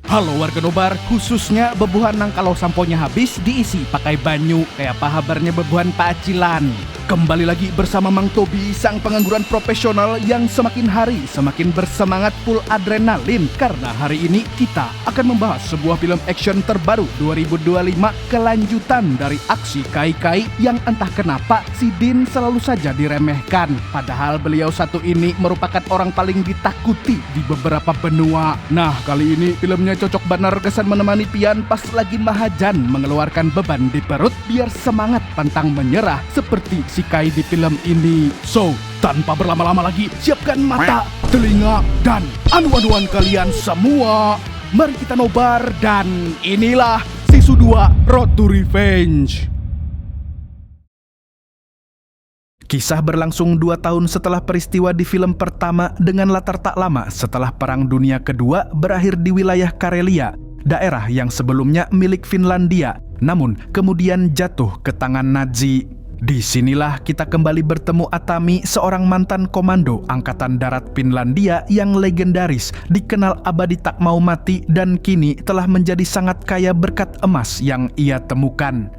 Halo warga Nobar, khususnya bebuhan nang kalau samponya habis diisi pakai banyu. Kayak apa kabarnya bebuhan Pacilan? Kembali lagi bersama Mang Tobi, sang pengangguran profesional yang semakin hari semakin bersemangat full adrenalin. Karena hari ini kita akan membahas sebuah film action terbaru 2025, kelanjutan dari aksi Kai-Kai yang entah kenapa si Din selalu saja diremehkan. Padahal beliau satu ini merupakan orang paling ditakuti di beberapa benua. Nah, kali ini filmnya cocok benar kesan menemani pian pas lagi mahajan mengeluarkan beban di perut biar semangat pantang menyerah seperti si Kai di film ini. So, tanpa berlama-lama lagi, siapkan mata, telinga, dan anu-anuan kalian semua. Mari kita nobar dan inilah Sisu 2 Road to Revenge. Kisah berlangsung 2 tahun setelah peristiwa di film pertama dengan latar tak lama setelah Perang Dunia Kedua berakhir di wilayah Karelia, daerah yang sebelumnya milik Finlandia, namun kemudian jatuh ke tangan Nazi. Disinilah kita kembali bertemu Atami, seorang mantan komando Angkatan Darat Finlandia yang legendaris, dikenal abadi tak mau mati dan kini telah menjadi sangat kaya berkat emas yang ia temukan.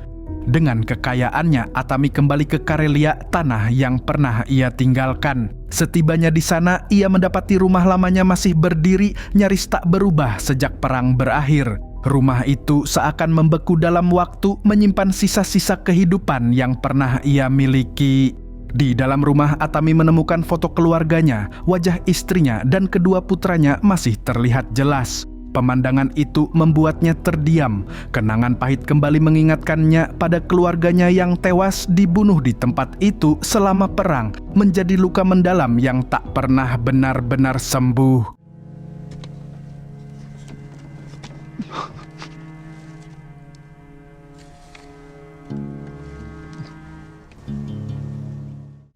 Dengan kekayaannya, Atami kembali ke Karelia, tanah yang pernah ia tinggalkan. Setibanya di sana, ia mendapati rumah lamanya masih berdiri, nyaris tak berubah sejak perang berakhir. Rumah itu seakan membeku dalam waktu, menyimpan sisa-sisa kehidupan yang pernah ia miliki. Di dalam rumah, Atami menemukan foto keluarganya, wajah istrinya dan kedua putranya masih terlihat jelas. Pemandangan itu membuatnya terdiam. Kenangan pahit kembali mengingatkannya pada keluarganya yang tewas dibunuh di tempat itu selama perang, menjadi luka mendalam yang tak pernah benar-benar sembuh.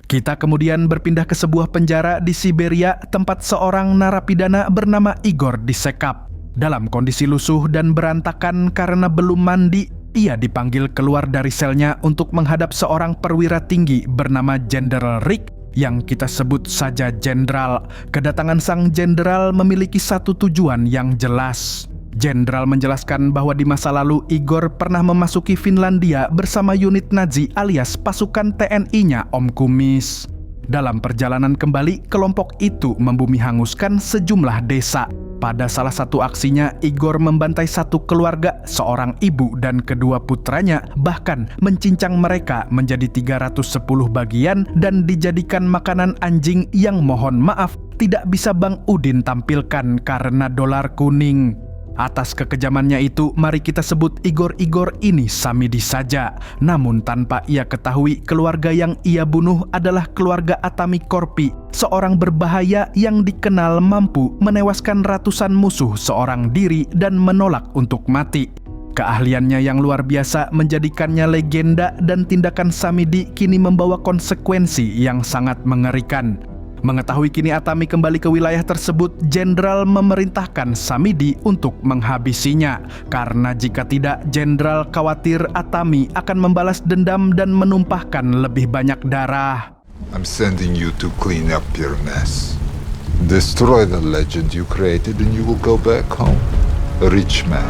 Kita kemudian berpindah ke sebuah penjara di Siberia, tempat seorang narapidana bernama Igor disekap. Dalam kondisi lusuh dan berantakan karena belum mandi, ia dipanggil keluar dari selnya untuk menghadap seorang perwira tinggi bernama Jenderal Rick, yang kita sebut saja Jenderal. Kedatangan sang Jenderal memiliki satu tujuan yang jelas. Jenderal menjelaskan bahwa di masa lalu Igor pernah memasuki Finlandia bersama unit Nazi alias pasukan TNI-nya Om Kumis. Dalam perjalanan kembali, kelompok itu membumi hanguskan sejumlah desa. Pada salah satu aksinya, Igor membantai satu keluarga, seorang ibu dan kedua putranya, bahkan mencincang mereka menjadi 310 bagian dan dijadikan makanan anjing yang mohon maaf tidak bisa Bang Udin tampilkan karena dolar kuning. Atas kekejamannya itu, mari kita sebut Igor ini Samidi saja. Namun tanpa ia ketahui, keluarga yang ia bunuh adalah keluarga Atami Korpi, seorang berbahaya yang dikenal mampu menewaskan ratusan musuh seorang diri dan menolak untuk mati. Keahliannya yang luar biasa menjadikannya legenda dan tindakan Samidi kini membawa konsekuensi yang sangat mengerikan. Mengetahui kini Atami kembali ke wilayah tersebut, Jenderal memerintahkan Samidi untuk menghabisinya. Karena jika tidak, Jenderal khawatir Atami akan membalas dendam dan menumpahkan lebih banyak darah. I'm sending you to clean up your mess. Destroy the legend you created and you will go back home, a rich man.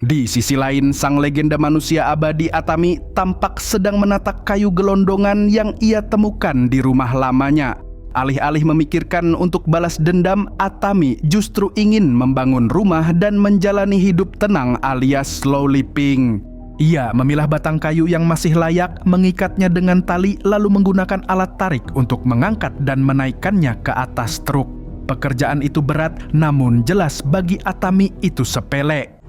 Di sisi lain, sang legenda manusia abadi Atami tampak sedang menatak kayu gelondongan yang ia temukan di rumah lamanya. Alih-alih memikirkan untuk balas dendam, Atami justru ingin membangun rumah dan menjalani hidup tenang alias slow living. Ia memilah batang kayu yang masih layak, mengikatnya dengan tali, lalu menggunakan alat tarik untuk mengangkat dan menaikkannya ke atas truk. Pekerjaan itu berat, namun jelas bagi Atami itu sepele.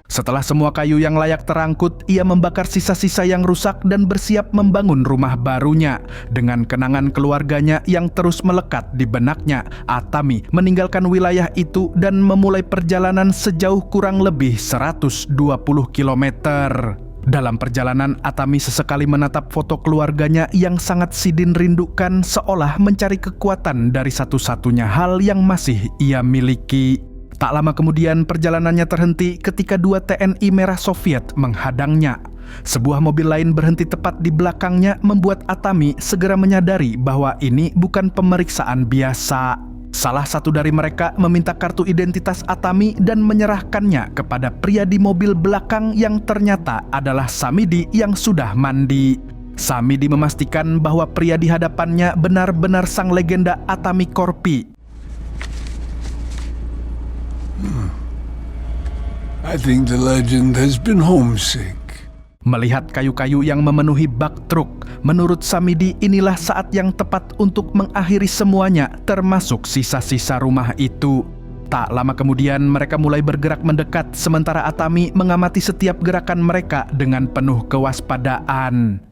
Setelah semua kayu yang layak terangkut, ia membakar sisa-sisa yang rusak dan bersiap membangun rumah barunya. Dengan kenangan keluarganya yang terus melekat di benaknya, Atami meninggalkan wilayah itu dan memulai perjalanan sejauh kurang lebih 120 km. Dalam perjalanan, Atami sesekali menatap foto keluarganya yang sangat Sidin rindukan, seolah mencari kekuatan dari satu-satunya hal yang masih ia miliki. Tak lama kemudian perjalanannya terhenti ketika 2 TNI Merah Soviet menghadangnya. Sebuah mobil lain berhenti tepat di belakangnya membuat Atami segera menyadari bahwa ini bukan pemeriksaan biasa. Salah satu dari mereka meminta kartu identitas Atami dan menyerahkannya kepada pria di mobil belakang yang ternyata adalah Samidi yang sudah mandi. Samidi memastikan bahwa pria di hadapannya benar-benar sang legenda Atami Corpi. I think the legend has been homesick. Melihat kayu-kayu yang memenuhi bak truk, menurut Samidi inilah saat yang tepat untuk mengakhiri semuanya, termasuk sisa-sisa rumah itu. Tak lama kemudian mereka mulai bergerak mendekat, sementara Atami mengamati setiap gerakan mereka dengan penuh kewaspadaan.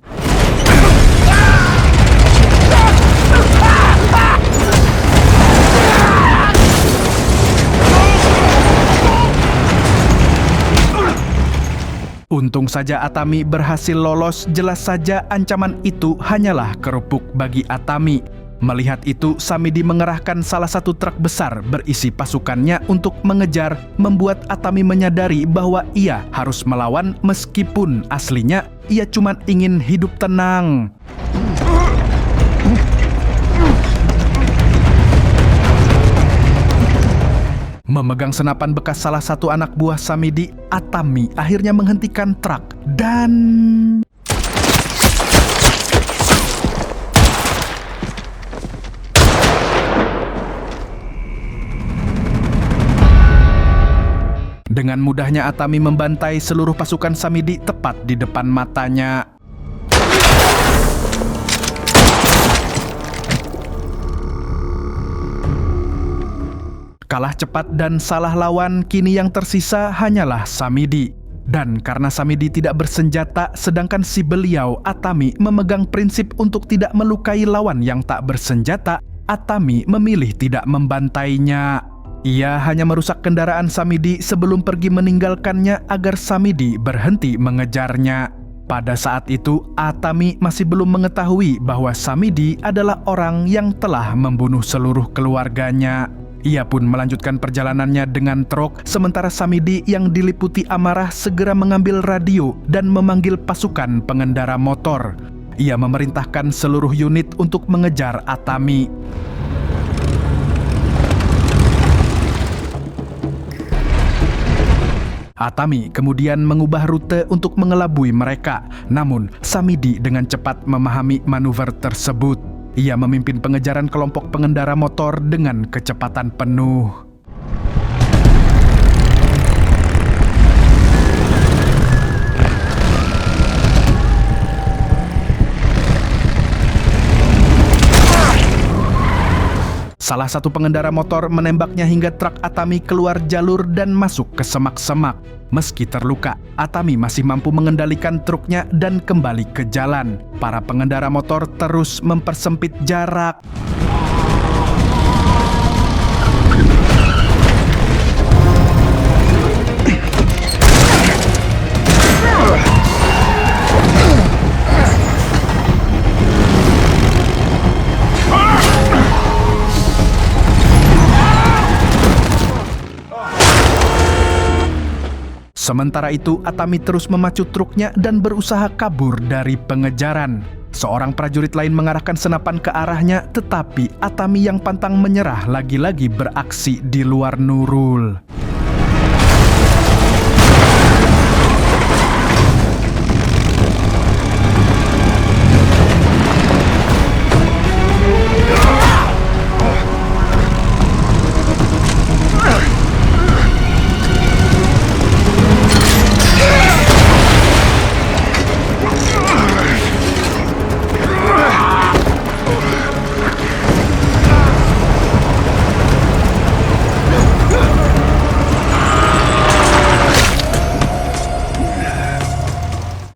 Untung saja Atami berhasil lolos, jelas saja ancaman itu hanyalah kerupuk bagi Atami. Melihat itu, Samidi mengerahkan salah satu truk besar berisi pasukannya untuk mengejar, membuat Atami menyadari bahwa ia harus melawan meskipun aslinya ia cuma ingin hidup tenang. Memegang senapan bekas salah satu anak buah Samidi, Atami akhirnya menghentikan truk dan... Dengan mudahnya Atami membantai seluruh pasukan Samidi tepat di depan matanya. Kalah cepat dan salah lawan, kini yang tersisa hanyalah Samidi. Dan karena Samidi tidak bersenjata, sedangkan si beliau, Atami, memegang prinsip untuk tidak melukai lawan yang tak bersenjata, Atami memilih tidak membantainya. Ia hanya merusak kendaraan Samidi sebelum pergi meninggalkannya agar Samidi berhenti mengejarnya. Pada saat itu, Atami masih belum mengetahui bahwa Samidi adalah orang yang telah membunuh seluruh keluarganya. Ia pun melanjutkan perjalanannya dengan truk, sementara Samidi yang diliputi amarah segera mengambil radio dan memanggil pasukan pengendara motor. Ia memerintahkan seluruh unit untuk mengejar Atami. Atami kemudian mengubah rute untuk mengelabui mereka. Namun, Samidi dengan cepat memahami manuver tersebut. Ia memimpin pengejaran kelompok pengendara motor dengan kecepatan penuh. Salah satu pengendara motor menembaknya hingga truk Atami keluar jalur dan masuk ke semak-semak. Meski terluka, Atami masih mampu mengendalikan truknya dan kembali ke jalan. Para pengendara motor terus mempersempit jarak. Sementara itu, Atami terus memacu truknya dan berusaha kabur dari pengejaran. Seorang prajurit lain mengarahkan senapan ke arahnya, tetapi Atami yang pantang menyerah lagi-lagi beraksi di luar Nurul.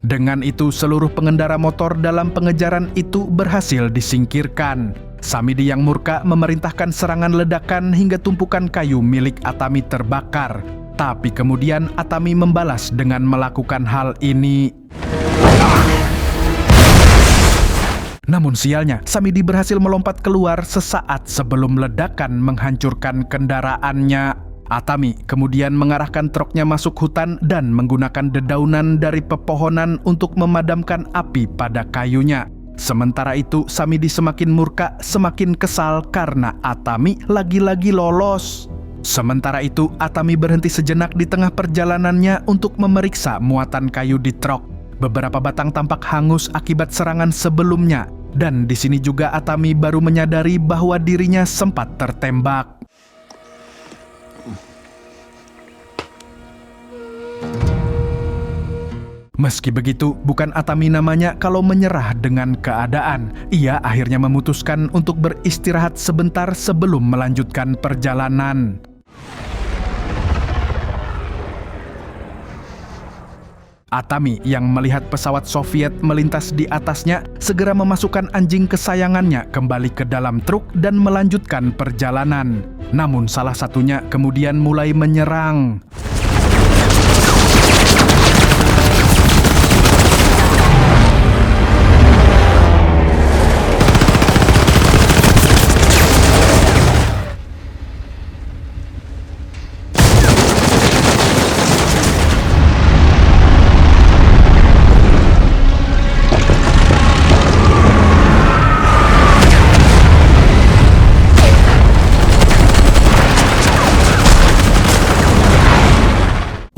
Dengan itu, seluruh pengendara motor dalam pengejaran itu berhasil disingkirkan. Samidi yang murka memerintahkan serangan ledakan hingga tumpukan kayu milik Atami terbakar. Tapi kemudian Atami membalas dengan melakukan hal ini. Namun sialnya, Samidi berhasil melompat keluar sesaat sebelum ledakan menghancurkan kendaraannya. Atami kemudian mengarahkan truknya masuk hutan dan menggunakan dedaunan dari pepohonan untuk memadamkan api pada kayunya. Sementara itu, Samidi semakin murka, semakin kesal karena Atami lagi-lagi lolos. Sementara itu, Atami berhenti sejenak di tengah perjalanannya untuk memeriksa muatan kayu di truk. Beberapa batang tampak hangus akibat serangan sebelumnya, dan di sini juga Atami baru menyadari bahwa dirinya sempat tertembak. Meski begitu, bukan Atami namanya kalau menyerah dengan keadaan. Ia akhirnya memutuskan untuk beristirahat sebentar sebelum melanjutkan perjalanan. Atami yang melihat pesawat Soviet melintas di atasnya segera memasukkan anjing kesayangannya kembali ke dalam truk dan melanjutkan perjalanan. Namun salah satunya kemudian mulai menyerang.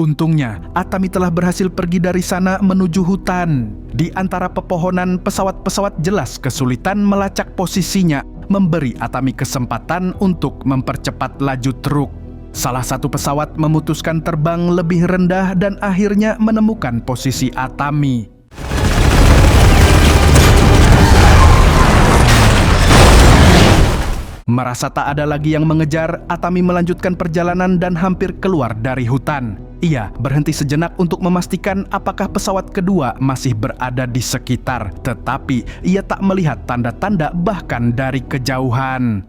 Untungnya, Atami telah berhasil pergi dari sana menuju hutan. Di antara pepohonan, pesawat-pesawat jelas kesulitan melacak posisinya, memberi Atami kesempatan untuk mempercepat laju truk. Salah satu pesawat memutuskan terbang lebih rendah dan akhirnya menemukan posisi Atami. Merasa tak ada lagi yang mengejar, Atami melanjutkan perjalanan dan hampir keluar dari hutan. Ia berhenti sejenak untuk memastikan apakah pesawat kedua masih berada di sekitar, tetapi ia tak melihat tanda-tanda bahkan dari kejauhan.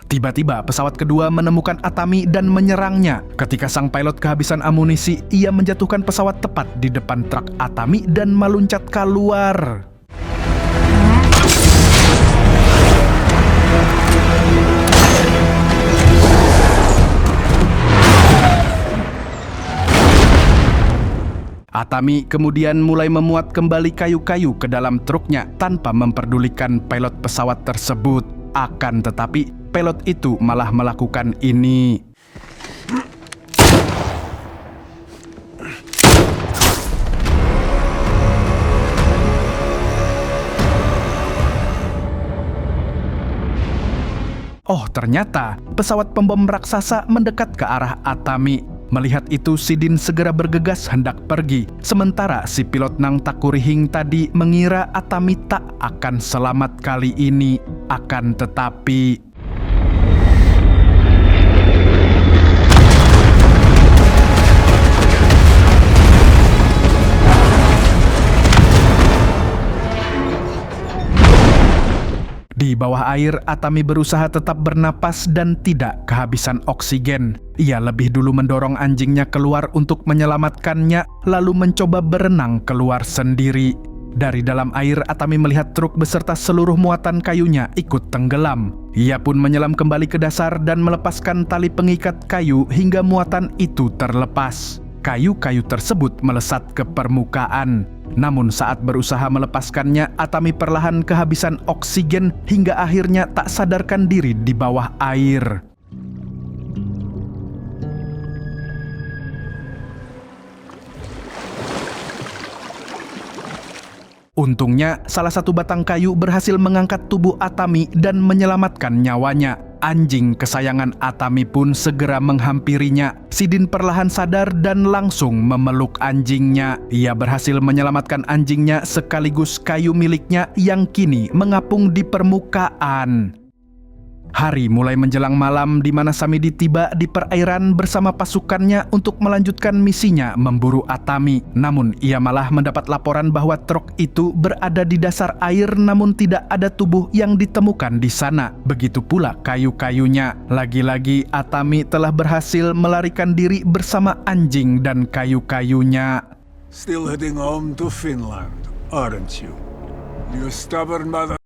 Tiba-tiba pesawat kedua menemukan Atami dan menyerangnya. Ketika sang pilot kehabisan amunisi, ia menjatuhkan pesawat tepat di depan truk Atami dan meluncat keluar. Atami kemudian mulai memuat kembali kayu-kayu ke dalam truknya tanpa memperdulikan pilot pesawat tersebut. Akan tetapi, pilot itu malah melakukan ini. Oh, ternyata pesawat pembom raksasa mendekat ke arah Atami. Melihat itu, Sidin segera bergegas hendak pergi. Sementara si pilot Nang Takurihing tadi mengira Atami tak akan selamat kali ini. Akan tetapi... Di bawah air, Atami berusaha tetap bernapas dan tidak kehabisan oksigen. Ia lebih dulu mendorong anjingnya keluar untuk menyelamatkannya, lalu mencoba berenang keluar sendiri. Dari dalam air, Atami melihat truk beserta seluruh muatan kayunya ikut tenggelam. Ia pun menyelam kembali ke dasar dan melepaskan tali pengikat kayu hingga muatan itu terlepas. Kayu-kayu tersebut melesat ke permukaan. Namun saat berusaha melepaskannya, Atami perlahan kehabisan oksigen hingga akhirnya tak sadarkan diri di bawah air. Untungnya, salah satu batang kayu berhasil mengangkat tubuh Atami dan menyelamatkan nyawanya. Anjing kesayangan Atami pun segera menghampirinya. Sidin perlahan sadar dan langsung memeluk anjingnya. Ia berhasil menyelamatkan anjingnya sekaligus kayu miliknya yang kini mengapung di permukaan. Hari mulai menjelang malam di mana Samidi tiba di perairan bersama pasukannya untuk melanjutkan misinya memburu Atami. Namun ia malah mendapat laporan bahwa truk itu berada di dasar air namun tidak ada tubuh yang ditemukan di sana. Begitu pula kayu-kayunya. Lagi-lagi Atami telah berhasil melarikan diri bersama anjing dan kayu-kayunya. Still heading home to Finland, aren't you? You stubborn mother.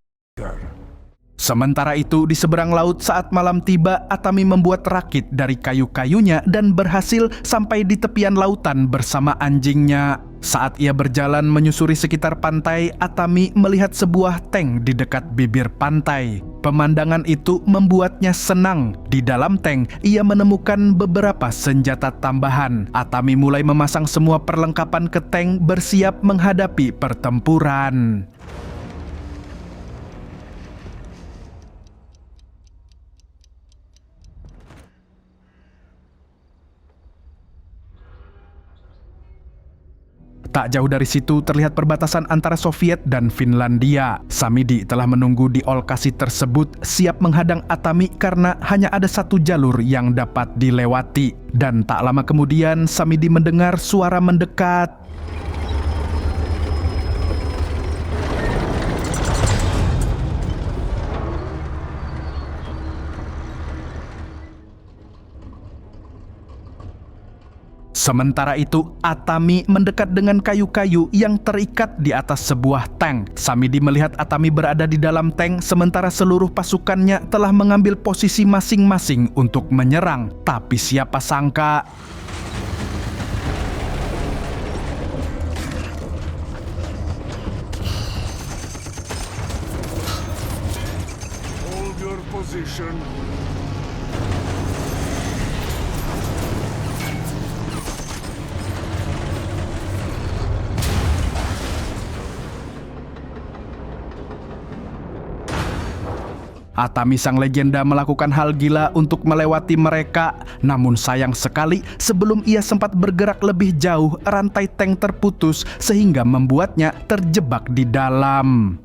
Sementara itu, di seberang laut saat malam tiba, Atami membuat rakit dari kayu-kayunya dan berhasil sampai di tepian lautan bersama anjingnya. Saat ia berjalan menyusuri sekitar pantai, Atami melihat sebuah tank di dekat bibir pantai. Pemandangan itu membuatnya senang. Di dalam tank, ia menemukan beberapa senjata tambahan. Atami mulai memasang semua perlengkapan ke tank bersiap menghadapi pertempuran. Tak jauh dari situ terlihat perbatasan antara Soviet dan Finlandia. Samidi telah menunggu di lokasi tersebut siap menghadang Atami karena hanya ada satu jalur yang dapat dilewati. Dan tak lama kemudian Samidi mendengar suara mendekat. Sementara itu, Atami mendekat dengan kayu-kayu yang terikat di atas sebuah tank. Samidi melihat Atami berada di dalam tank, sementara seluruh pasukannya telah mengambil posisi masing-masing untuk menyerang. Tapi siapa sangka... Hold your position. Atami sang legenda melakukan hal gila untuk melewati mereka. Namun sayang sekali, sebelum ia sempat bergerak lebih jauh, rantai tank terputus sehingga membuatnya terjebak di dalam.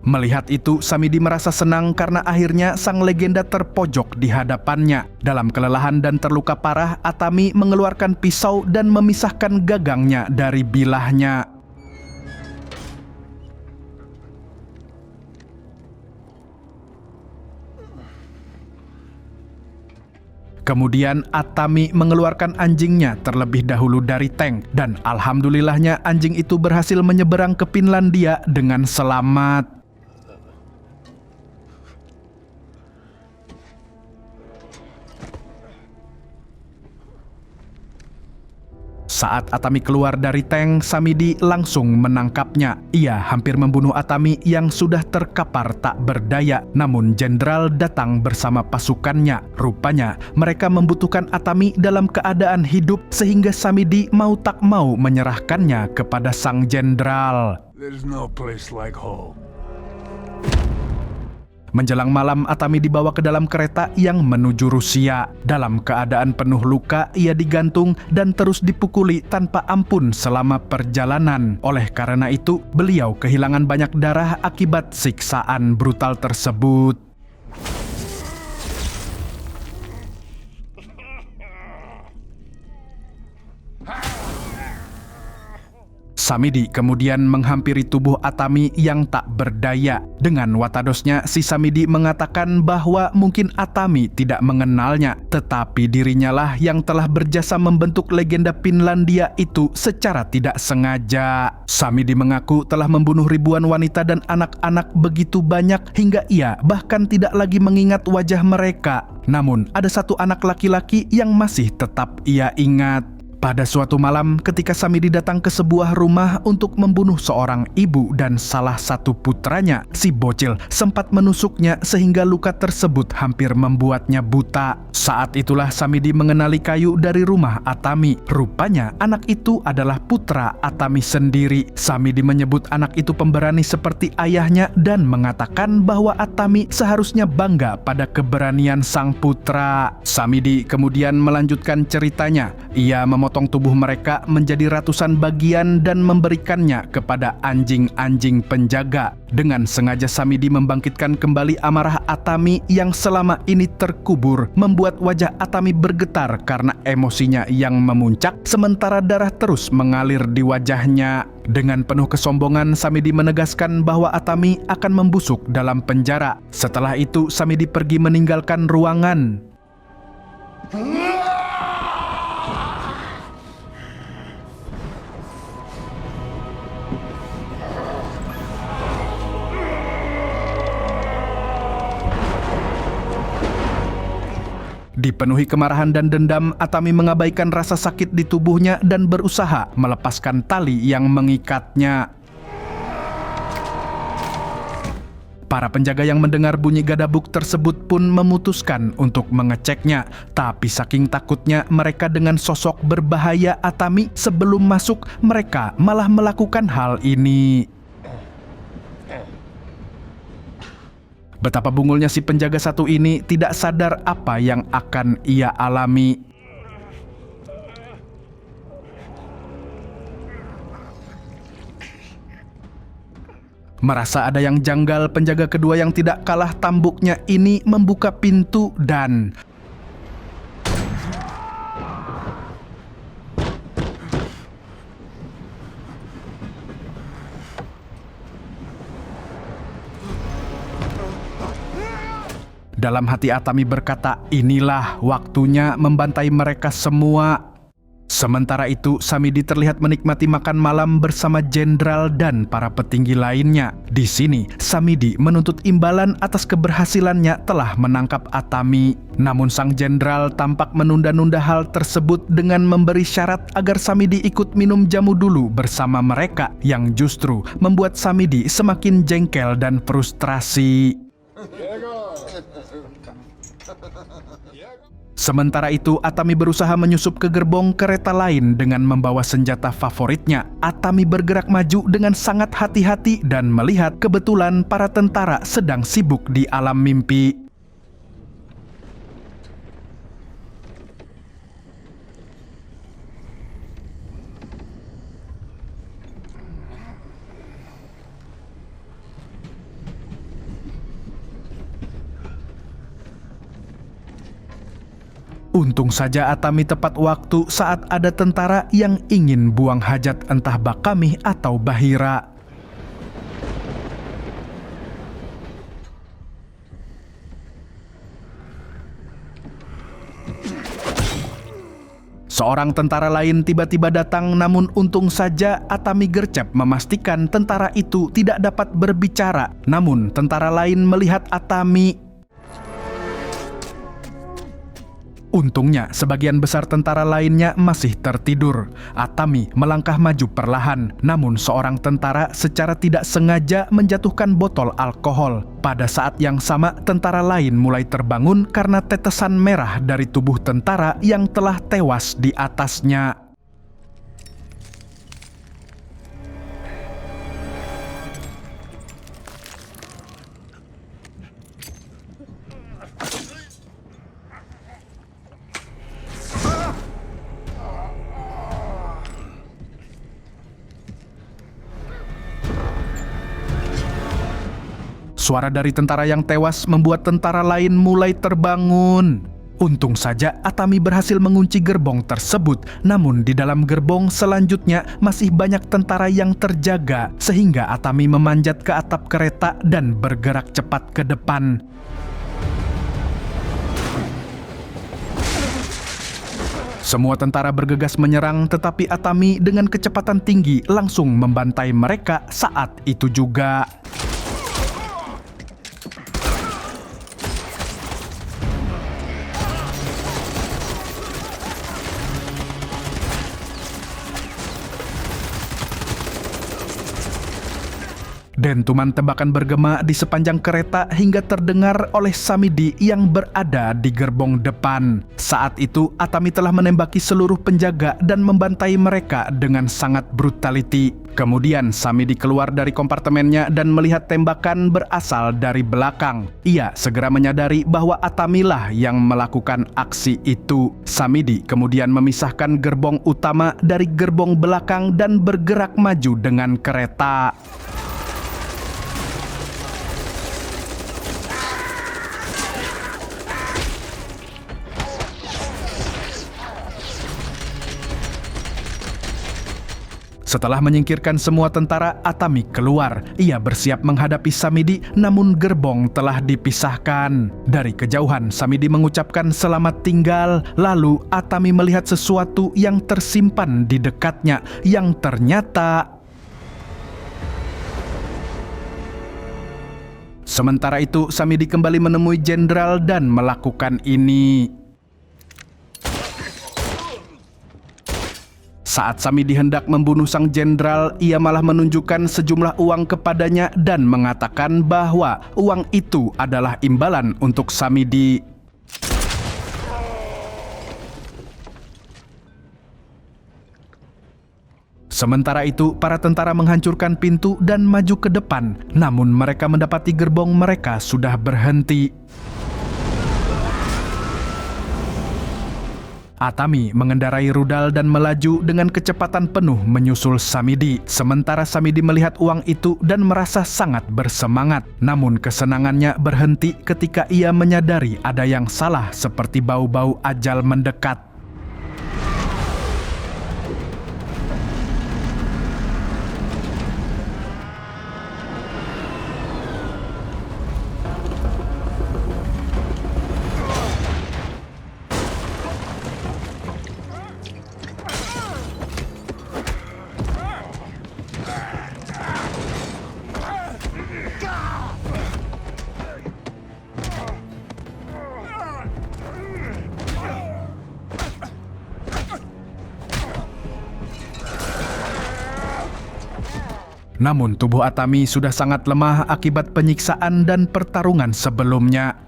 Melihat itu, Samidi merasa senang karena akhirnya sang legenda terpojok di hadapannya. Dalam kelelahan dan terluka parah, Atami mengeluarkan pisau dan memisahkan gagangnya dari bilahnya. Kemudian Atami mengeluarkan anjingnya terlebih dahulu dari tank, dan alhamdulillahnya anjing itu berhasil menyeberang ke Finlandia dengan selamat. Saat Atami keluar dari tank, Samidi langsung menangkapnya. Ia hampir membunuh Atami yang sudah terkapar tak berdaya. Namun jenderal datang bersama pasukannya. Rupanya mereka membutuhkan Atami dalam keadaan hidup sehingga Samidi mau tak mau menyerahkannya kepada sang jenderal. There's no place like home. Menjelang malam, Atami dibawa ke dalam kereta yang menuju Rusia. Dalam keadaan penuh luka, ia digantung dan terus dipukuli tanpa ampun selama perjalanan. Oleh karena itu, beliau kehilangan banyak darah akibat siksaan brutal tersebut. Samidi kemudian menghampiri tubuh Atami yang tak berdaya. Dengan watadosnya, si Samidi mengatakan bahwa mungkin Atami tidak mengenalnya, tetapi dirinya lah yang telah berjasa membentuk legenda Finlandia itu secara tidak sengaja. Samidi mengaku telah membunuh ribuan wanita dan anak-anak begitu banyak hingga ia bahkan tidak lagi mengingat wajah mereka. Namun ada satu anak laki-laki yang masih tetap ia ingat. Pada suatu malam, ketika Samidi datang ke sebuah rumah untuk membunuh seorang ibu dan salah satu putranya, si bocil sempat menusuknya sehingga luka tersebut hampir membuatnya buta. Saat itulah Samidi mengenali kayu dari rumah Atami. Rupanya anak itu adalah putra Atami sendiri. Samidi menyebut anak itu pemberani seperti ayahnya dan mengatakan bahwa Atami seharusnya bangga pada keberanian sang putra. Samidi kemudian melanjutkan ceritanya. Ia memotong tubuh mereka menjadi ratusan bagian dan memberikannya kepada anjing-anjing penjaga. Dengan sengaja Samidi membangkitkan kembali amarah Atami yang selama ini terkubur, membuat wajah Atami bergetar karena emosinya yang memuncak, sementara darah terus mengalir di wajahnya. Dengan penuh kesombongan, Samidi menegaskan bahwa Atami akan membusuk dalam penjara. Setelah itu, Samidi pergi meninggalkan ruangan. Dipenuhi kemarahan dan dendam, Atami mengabaikan rasa sakit di tubuhnya dan berusaha melepaskan tali yang mengikatnya. Para penjaga yang mendengar bunyi gadabuk tersebut pun memutuskan untuk mengeceknya. Tapi saking takutnya mereka dengan sosok berbahaya Atami, sebelum masuk mereka malah melakukan hal ini. Betapa bungulnya si penjaga satu ini tidak sadar apa yang akan ia alami. Merasa ada yang janggal, penjaga kedua yang tidak kalah tambuknya ini membuka pintu dan dalam hati Atami berkata, inilah waktunya membantai mereka semua. Sementara itu, Samidi terlihat menikmati makan malam bersama jenderal dan para petinggi lainnya. Di sini, Samidi menuntut imbalan atas keberhasilannya telah menangkap Atami. Namun sang jenderal tampak menunda-nunda hal tersebut dengan memberi syarat agar Samidi ikut minum jamu dulu bersama mereka, yang justru membuat Samidi semakin jengkel dan frustrasi. Sementara itu, Atami berusaha menyusup ke gerbong kereta lain dengan membawa senjata favoritnya. Atami bergerak maju dengan sangat hati-hati dan melihat kebetulan para tentara sedang sibuk di alam mimpi. Untung saja Atami tepat waktu saat ada tentara yang ingin buang hajat entah Bakamih atau Bahira. Seorang tentara lain tiba-tiba datang, namun untung saja Atami gercep memastikan tentara itu tidak dapat berbicara. Namun tentara lain melihat Atami. Untungnya, sebagian besar tentara lainnya masih tertidur. Atami melangkah maju perlahan, namun seorang tentara secara tidak sengaja menjatuhkan botol alkohol. Pada saat yang sama, tentara lain mulai terbangun karena tetesan merah dari tubuh tentara yang telah tewas di atasnya. Suara dari tentara yang tewas membuat tentara lain mulai terbangun. Untung saja Atami berhasil mengunci gerbong tersebut, namun di dalam gerbong selanjutnya masih banyak tentara yang terjaga, sehingga Atami memanjat ke atap kereta dan bergerak cepat ke depan. Semua tentara bergegas menyerang, tetapi Atami dengan kecepatan tinggi langsung membantai mereka saat itu juga. Dentuman tembakan bergema di sepanjang kereta hingga terdengar oleh Samidi yang berada di gerbong depan. Saat itu, Atami telah menembaki seluruh penjaga dan membantai mereka dengan sangat brutality. Kemudian Samidi keluar dari kompartemennya dan melihat tembakan berasal dari belakang. Ia segera menyadari bahwa Atamilah yang melakukan aksi itu. Samidi kemudian memisahkan gerbong utama dari gerbong belakang dan bergerak maju dengan kereta. Setelah menyingkirkan semua tentara, Atami keluar. Ia bersiap menghadapi Samidi, namun gerbong telah dipisahkan. Dari kejauhan, Samidi mengucapkan selamat tinggal. Lalu Atami melihat sesuatu yang tersimpan di dekatnya, yang ternyata... Sementara itu, Samidi kembali menemui jenderal dan melakukan ini. Saat Samidi hendak membunuh sang jenderal, ia malah menunjukkan sejumlah uang kepadanya dan mengatakan bahwa uang itu adalah imbalan untuk Samidi. Sementara itu, para tentara menghancurkan pintu dan maju ke depan. Namun mereka mendapati gerbong mereka sudah berhenti. Atami mengendarai rudal dan melaju dengan kecepatan penuh menyusul Samidi. Sementara Samidi melihat uang itu dan merasa sangat bersemangat. Namun kesenangannya berhenti ketika ia menyadari ada yang salah seperti bau-bau ajal mendekat. Namun tubuh Atami sudah sangat lemah akibat penyiksaan dan pertarungan sebelumnya.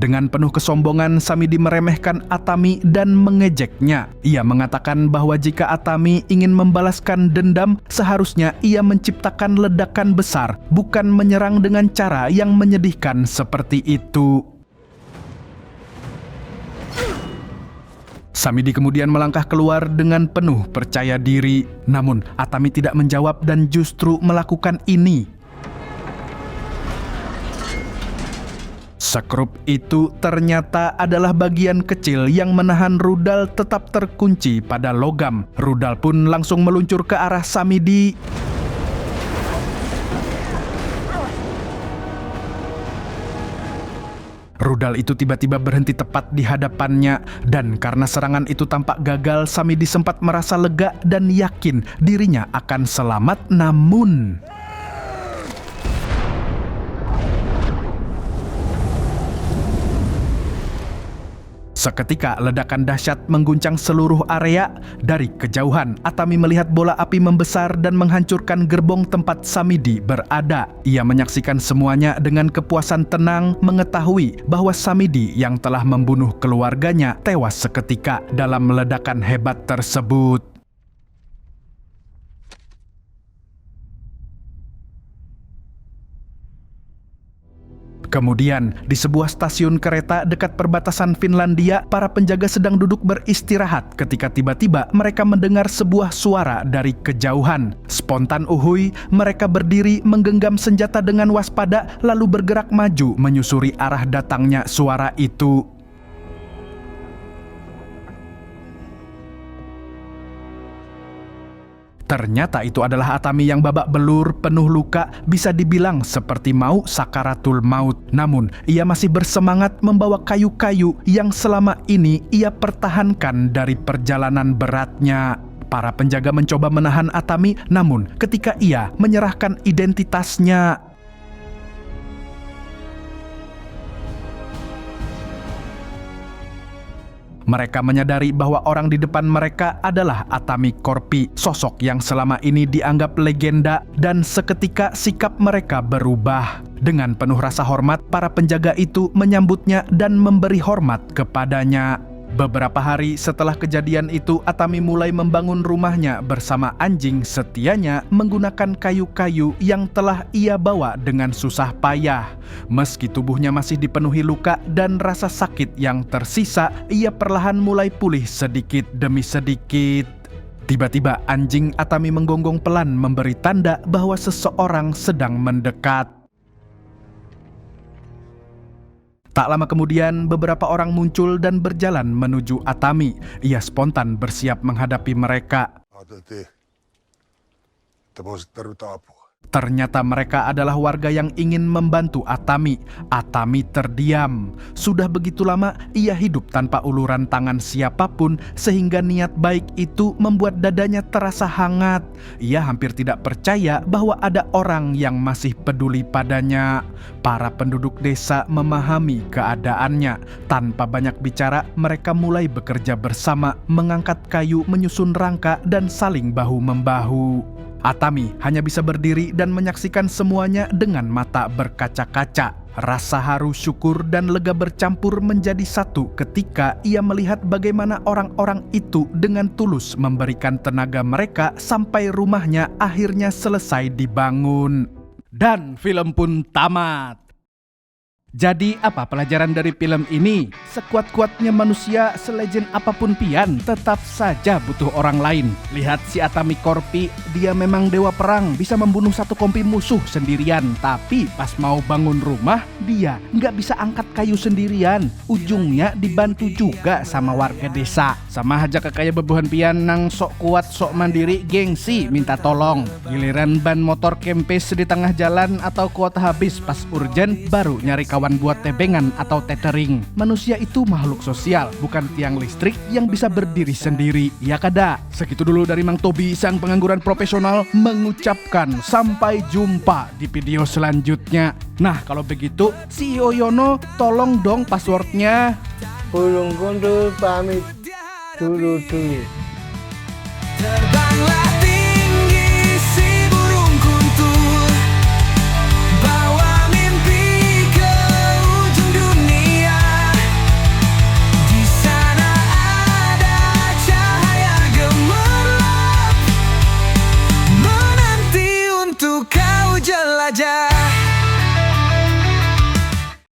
Dengan penuh kesombongan, Samidi meremehkan Atami dan mengejeknya. Ia mengatakan bahwa jika Atami ingin membalaskan dendam, seharusnya ia menciptakan ledakan besar, bukan menyerang dengan cara yang menyedihkan seperti itu. Samidi kemudian melangkah keluar dengan penuh percaya diri. Namun, Atami tidak menjawab dan justru melakukan ini. Sekrup itu ternyata adalah bagian kecil yang menahan rudal tetap terkunci pada logam. Rudal pun langsung meluncur ke arah Samidi. Rudal itu tiba-tiba berhenti tepat di hadapannya, dan karena serangan itu tampak gagal, Samidi sempat merasa lega dan yakin dirinya akan selamat. Namun seketika ledakan dahsyat mengguncang seluruh area. Dari kejauhan, Atami melihat bola api membesar dan menghancurkan gerbong tempat Samidi berada. Ia menyaksikan semuanya dengan kepuasan tenang, mengetahui bahwa Samidi yang telah membunuh keluarganya tewas seketika dalam ledakan hebat tersebut. Kemudian, di sebuah stasiun kereta dekat perbatasan Finlandia, para penjaga sedang duduk beristirahat ketika tiba-tiba mereka mendengar sebuah suara dari kejauhan. Spontan uhuy, mereka berdiri menggenggam senjata dengan waspada lalu bergerak maju menyusuri arah datangnya suara itu. Ternyata itu adalah Atami yang babak belur, penuh luka, bisa dibilang seperti mau sakaratul maut. Namun, ia masih bersemangat membawa kayu-kayu yang selama ini ia pertahankan dari perjalanan beratnya. Para penjaga mencoba menahan Atami, namun ketika ia menyerahkan identitasnya, mereka menyadari bahwa orang di depan mereka adalah Atami Korpi, sosok yang selama ini dianggap legenda, dan seketika sikap mereka berubah. Dengan penuh rasa hormat, para penjaga itu menyambutnya dan memberi hormat kepadanya. Beberapa hari setelah kejadian itu, Atami mulai membangun rumahnya bersama anjing setianya menggunakan kayu-kayu yang telah ia bawa dengan susah payah. Meski tubuhnya masih dipenuhi luka dan rasa sakit yang tersisa, ia perlahan mulai pulih sedikit demi sedikit. Tiba-tiba anjing Atami menggonggong pelan memberi tanda bahwa seseorang sedang mendekat. Tak lama kemudian, beberapa orang muncul dan berjalan menuju Atami. Ia spontan bersiap menghadapi mereka. Te voisit tarvita apua. Ternyata mereka adalah warga yang ingin membantu Atami. Atami terdiam. Sudah begitu lama ia hidup tanpa uluran tangan siapapun, sehingga niat baik itu membuat dadanya terasa hangat. Ia hampir tidak percaya bahwa ada orang yang masih peduli padanya. Para penduduk desa memahami keadaannya. Tanpa banyak bicara, mereka mulai bekerja bersama, mengangkat kayu, menyusun rangka, dan saling bahu-membahu. Atami hanya bisa berdiri dan menyaksikan semuanya dengan mata berkaca-kaca. Rasa haru, syukur, dan lega bercampur menjadi satu ketika ia melihat bagaimana orang-orang itu dengan tulus memberikan tenaga mereka sampai rumahnya akhirnya selesai dibangun. Dan film pun tamat. Jadi apa pelajaran dari film ini? Sekuat-kuatnya manusia, selegend apapun pian, tetap saja butuh orang lain. Lihat si Atami Korpi, dia memang dewa perang, bisa membunuh satu kompi musuh sendirian. Tapi pas mau bangun rumah, dia nggak bisa angkat kayu sendirian. Ujungnya dibantu juga sama warga desa. Sama aja kayak bebuhan pian nang sok kuat, sok mandiri, gengsi minta tolong. Giliran ban motor kempes di tengah jalan atau kuota habis pas urgen, baru nyari kawan buat tebengan atau tethering. Manusia itu makhluk sosial, bukan tiang listrik yang bisa berdiri sendiri. Ya kada? Segitu dulu dari Mang Tobi, sang pengangguran profesional, mengucapkan sampai jumpa di video selanjutnya. Nah, kalau begitu, CEO Yono, tolong dong passwordnya. Burung gundul pamit dulu.